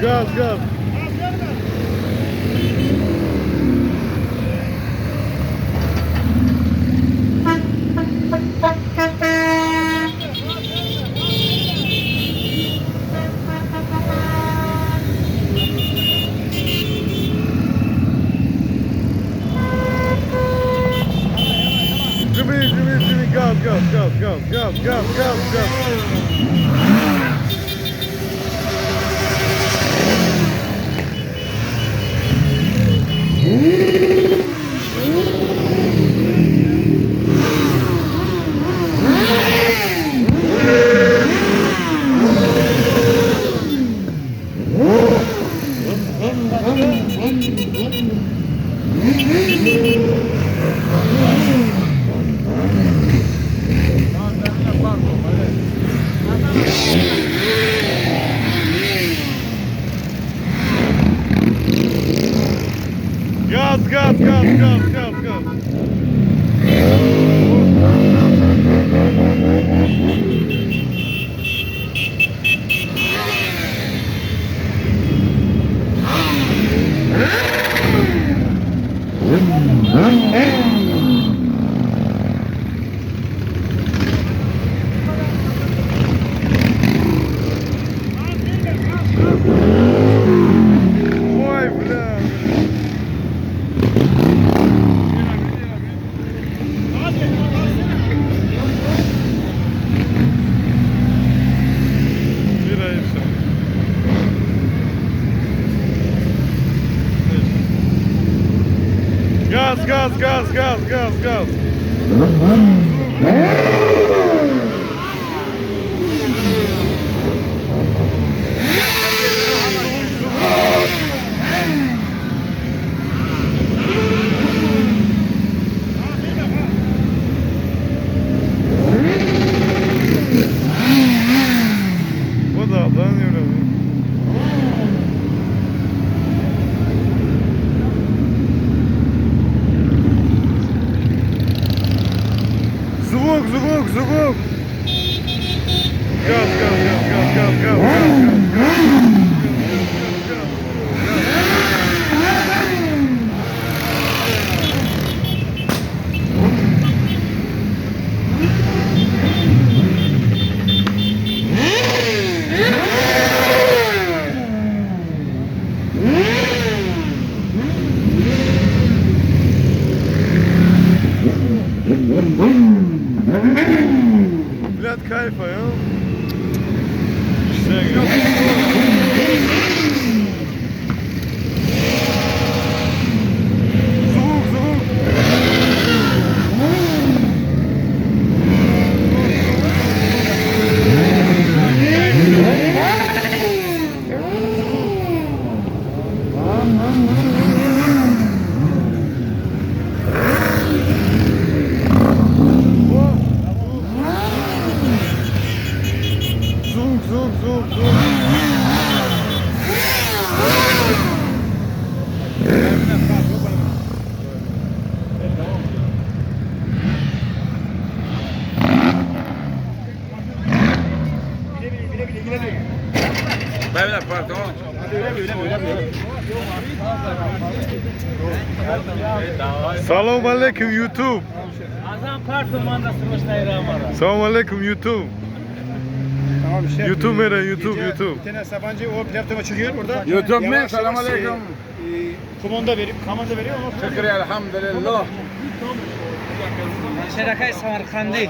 gaz, gaz. Jimmy, gaz, gaz, gaz, gaz, gaz, gaz, gaz, gaz. Gaz, gaz, gaz, gaz, gaz, gaz. Ой, бля. Gaz, gaz, gaz, gaz, gaz, gaz. Bu da yürüyor. Звук, звук. Газ, газ, газ, газ, газ, газ, газ. Блядь, кайфа, а? Звук. Звук. Ben pardon. Selamun aleyküm YouTube. Azam pardon manda sırmışlayıramara. Selamun aleyküm YouTube. Tamam şef. YouTube nere? Gece YouTube. Bir tane Sabancı o platforma çıkıyor orada. YouTube mi? Yavaş Selamun yavaş, aleyküm. Komanda verip, kamanda veriyor ama Şükür elhamdülillah. Şerakay Samarkandi.